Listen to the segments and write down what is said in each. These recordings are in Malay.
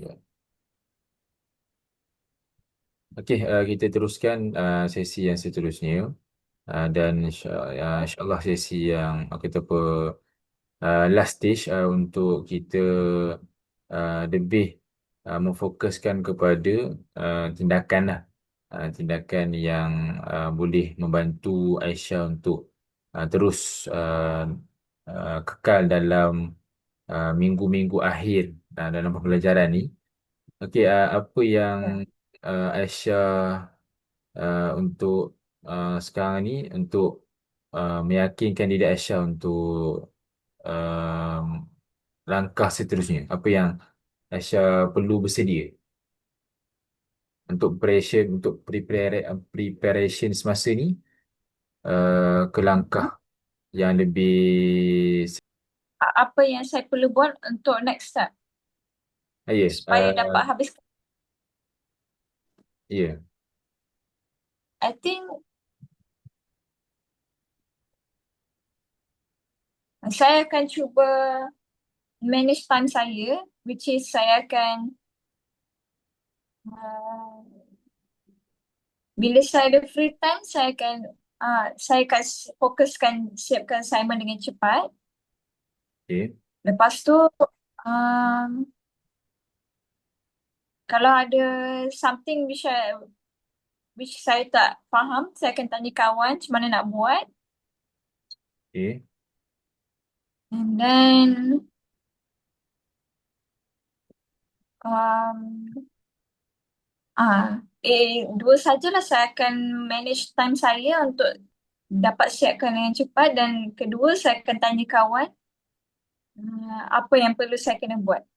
Ya. Okey, kita teruskan sesi yang seterusnya. Dan insyaAllah sesi yang kata apa, last stage untuk kita lebih memfokuskan kepada tindakan lah. Tindakan yang boleh membantu Aisyah untuk terus kekal dalam minggu-minggu akhir dalam pembelajaran ni. Okey, apa yang Ya. Aisyah untuk sekarang ni untuk meyakinkan diri Aisyah untuk um, langkah seterusnya. Apa yang Aisyah perlu bersedia untuk preparation semasa ni ke langkah yang lebih Apa yang saya perlu buat untuk next step ya, supaya dapat habis. ya, I think saya akan cuba manage time saya, which is saya akan uh, bila saya ada free time, saya akan fokuskan siapkan assignment dengan cepat. okey, Lepas tu kalau ada something which saya tak faham, saya akan tanya kawan macam mana nak buat. okey, And then um, ah dua sajalah saya akan manage time saya untuk dapat siapkan dengan cepat, dan kedua saya akan tanya kawan apa yang perlu saya kena buat.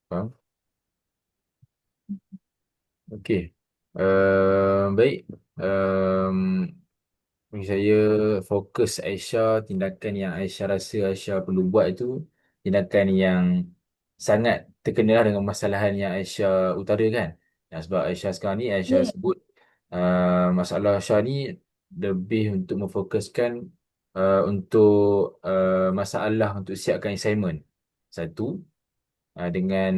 faham. Okey. Baik. Um, Bagi saya, fokus Aisyah, tindakan yang Aisyah rasa Aisyah perlu buat itu tindakan yang sangat terkenalah dengan masalahan yang Aisyah utarakan. Ya, sebab Aisyah sekarang ni, Aisyah Ya. sebut masalah Aisyah ni lebih untuk memfokuskan untuk masalah untuk siapkan assignment. Satu, dengan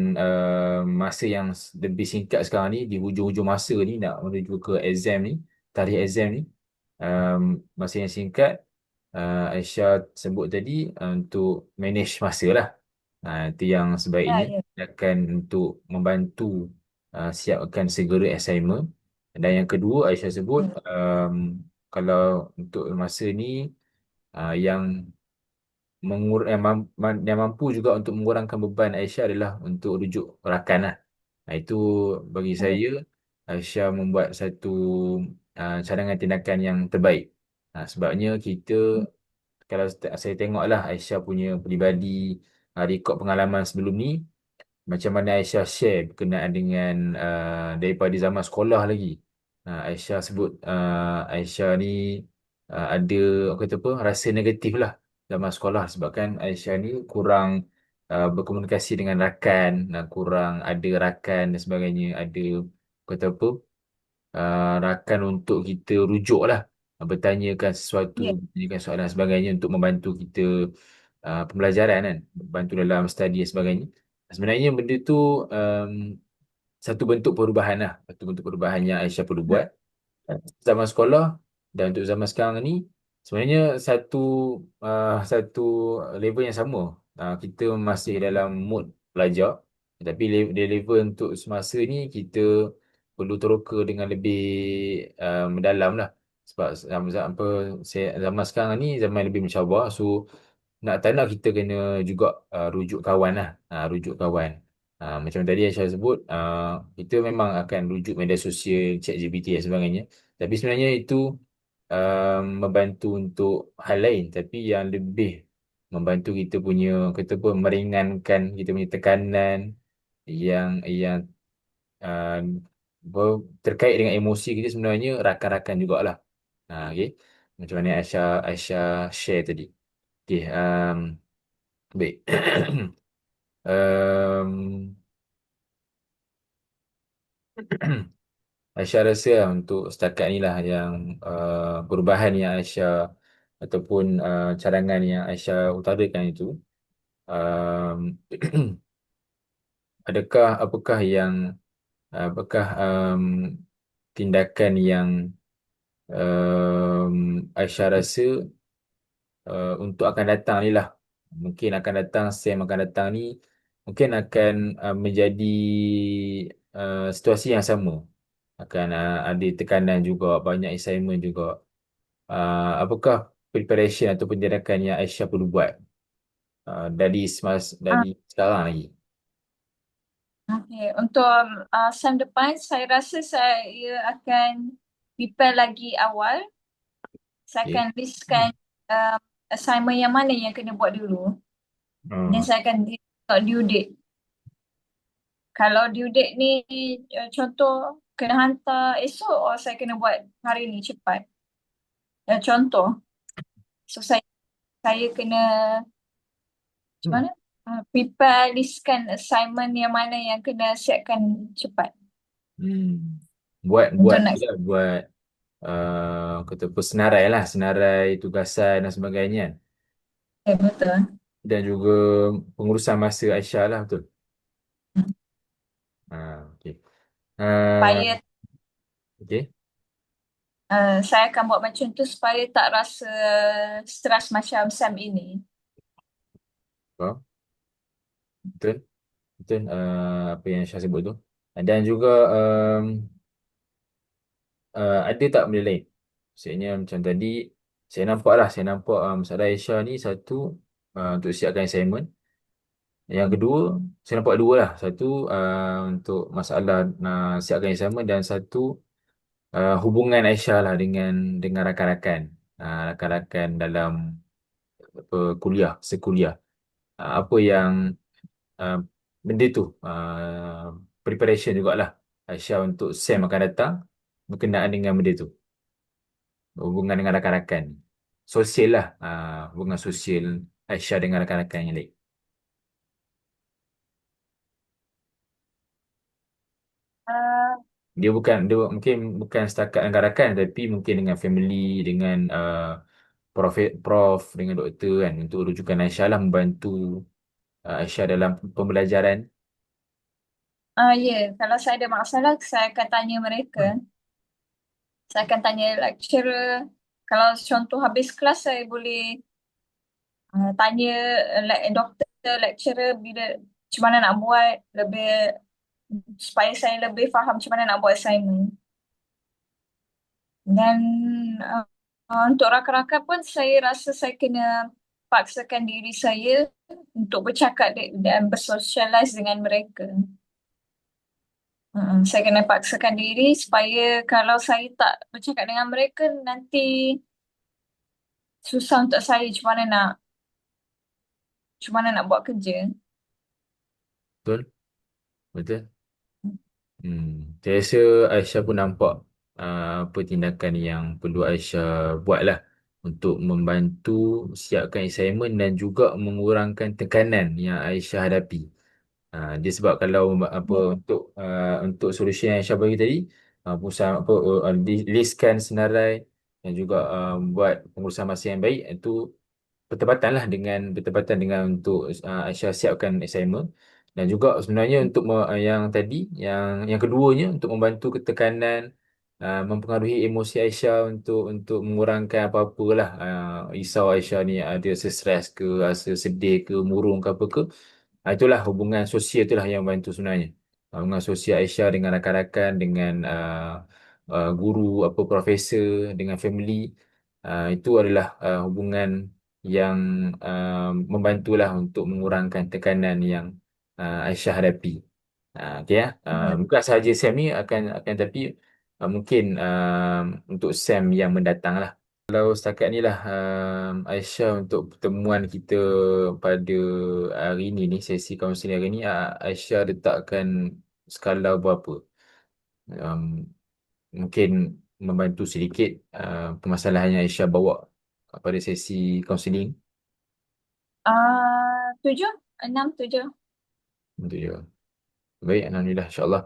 masa yang lebih singkat sekarang ni, di hujung-hujung masa ni nak menuju ke exam ni, tarikh exam ni, um, masa yang singkat, Aisyah sebut tadi untuk manage masa lah. Itu yang sebaiknya Ya, ya. akan untuk membantu siapkan segera assignment. Dan yang kedua, Aisyah sebut Ya. kalau untuk masa ni yang yang mampu juga untuk mengurangkan beban Aisyah adalah untuk rujuk rakan lah. Itu bagi Ya. saya, Aisyah membuat satu cadangan tindakan yang terbaik. Sebabnya kita, kalau saya tengok lah Aisyah punya peribadi, rekod pengalaman sebelum ni, macam mana Aisyah share berkenaan dengan daripada zaman sekolah lagi. Aisyah sebut Aisyah ni ada apa kata apa rasa negatif lah zaman sekolah sebabkan Aisyah ni kurang berkomunikasi dengan rakan, kurang ada rakan dan sebagainya, ada kata apa rakan untuk kita rujuk lah, bertanyakan sesuatu, Ya. bertanyakan soalan dan sebagainya untuk membantu kita pembelajaran kan, bantu dalam study dan sebagainya. Sebenarnya benda tu um, satu bentuk perubahan lah, satu bentuk perubahan yang Aisyah perlu buat zaman sekolah dan untuk zaman sekarang ni, sebenarnya satu level yang sama. Kita masih dalam mood belajar, tapi di level untuk semasa ni kita perlu teroka dengan lebih mendalam lah. Sebab apa, zaman sekarang ni zaman lebih mencabar, so nak tak nak kita kena juga rujuk kawan lah. Rujuk kawan. Macam tadi yang saya sebut, kita memang akan rujuk media sosial, chat GPT dan sebagainya. Tapi sebenarnya itu membantu untuk hal lain. Tapi yang lebih membantu kita punya, kata apa, meringankan kita punya tekanan yang uh, terkait dengan emosi kita, sebenarnya rakan-rakan jugalah. Okay. Macam mana Aisyah share tadi. Okay. Baik. Um, Aisyah rasa lah untuk setakat ni lah yang perubahan yang Aisyah ataupun cadangan yang Aisyah utarakan itu um, adakah apakah tindakan yang Aisyah rasa untuk akan datang ni lah. Mungkin akan datang, Sam akan datang ni, mungkin akan menjadi situasi yang sama. Akan ada tekanan juga, banyak assignment juga. Apakah preparation atau tindakan yang Aisyah perlu buat Ah, dari sekarang lagi? okay. Untuk SEM depan, saya rasa saya akan prepare lagi awal. Saya Okay. akan listkan um, assignment yang mana yang kena buat dulu. Dan Hmm. saya akan tengok due date. Kalau due date ni contoh kena hantar esok, or saya kena buat hari ni cepat. Contoh, so saya kena macam Hmm. mana? Prepare listkan assignment yang mana yang kena siapkan cepat Hmm. Buat buat untuk tu next. lah, buat kata apa, senarai lah, senarai tugasan dan sebagainya. Betul. Dan juga pengurusan masa Aisyah lah, betul. Okay. Supaya Okay. saya akan buat macam tu supaya tak rasa stres macam Sam ini. Faham? Betul. Betul apa yang Aisyah sebut tu. Dan juga ada tak benda lain? Maksudnya macam tadi, saya nampak masalah Aisyah ni satu, untuk siapkan assignment. Yang kedua, saya nampak dua lah. Satu, untuk masalah siapkan assignment, dan satu, hubungan Aisyah lah dengan rakan-rakan. Rakan-rakan dalam apa, kuliah, sekuliah. Apa yang uh, benda tu, preparation jugalah Aisyah untuk SEM akan datang berkenaan dengan benda tu, hubungan dengan rakan-rakan, sosial lah, hubungan sosial Aisyah dengan rakan-rakan yang lain. Uh, Dia mungkin bukan setakat dengan rakan, tapi mungkin dengan family, dengan prof, dengan doktor kan, untuk rujukan Aisyah lah, membantu Aisyah dalam pembelajaran. kalau saya ada masalah, saya akan tanya mereka. Hmm. Saya akan tanya lecturer. Kalau contoh habis kelas, saya boleh tanya doktor, lecturer bila macam mana nak buat lebih supaya saya lebih faham macam mana nak buat assignment. Dan uh, untuk rakan-rakan pun saya rasa saya kena paksakan diri saya untuk bercakap dan bersosialize dengan mereka. Saya kena paksakan diri supaya kalau saya tak bercakap dengan mereka, nanti susah untuk saya macam mana nak buat kerja. Betul? Betul? Saya rasa Aisyah pun nampak apa tindakan yang perlu Aisyah buat lah, untuk membantu siapkan assignment dan juga mengurangkan tekanan yang Aisyah hadapi. Dia sebab kalau apa, Ya. untuk solusi yang Aisyah bagi tadi, pengurusan apa, listkan senarai dan juga buat pengurusan masa yang baik, itu bertepatan dengan untuk Aisyah siapkan assignment. Dan juga sebenarnya untuk yang tadi, yang keduanya, untuk membantu ketekanan, mempengaruhi emosi Aisyah, untuk mengurangkan apa-apa lah, risau Aisyah ni, ada stres ke, rasa sedih ke, murung ke apa ke. Itulah hubungan sosial, itulah yang bantu sebenarnya. Hubungan sosial Aisyah dengan rakan-rakan, dengan guru, apa, profesor, dengan family. Itu adalah hubungan yang membantulah untuk mengurangkan tekanan yang Aisyah hadapi. Okey ya. Bukan sahaja Sam ni akan tapi mungkin untuk Sam yang mendatang lah. Kalau setakat ni lah, Aisyah, untuk pertemuan kita pada hari ini ni, sesi kaunseling hari ni, Aisyah letakkan skala berapa? Um, Mungkin membantu sedikit permasalahan yang Aisyah bawa pada sesi kaunseling. 7, 6, 7. Untuk dia. Baik, Alhamdulillah, insyaAllah.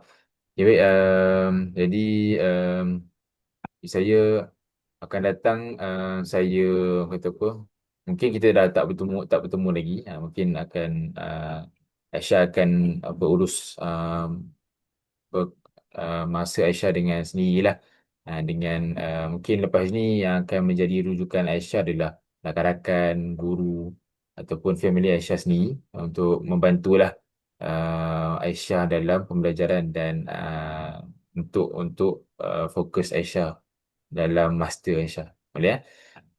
Okay, baik. Jadi saya akan datang, saya kata apa, mungkin kita dah tak bertemu lagi. Mungkin akan Aisyah akan berurus ber- masa Aisyah dengan sendirilah. Dengan mungkin lepas ni yang akan menjadi rujukan Aisyah adalah rakan-rakan, guru ataupun family Aisyah sendiri untuk membantulah Aisyah dalam pembelajaran dan untuk fokus Aisyah dalam master Aisyah. Boleh ya?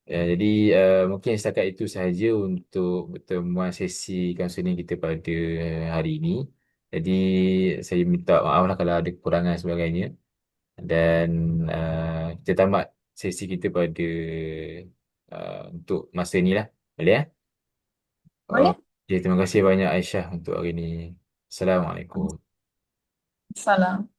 Jadi mungkin setakat itu sahaja untuk pertemuan sesi kaunseling kita pada hari ini. Jadi saya minta maaf lah kalau ada kekurangan dan sebagainya. Dan kita tamat sesi kita pada untuk masa ni lah. Boleh ya? Boleh? Okey, terima kasih banyak Aisyah untuk hari ini. Assalamualaikum. Salam.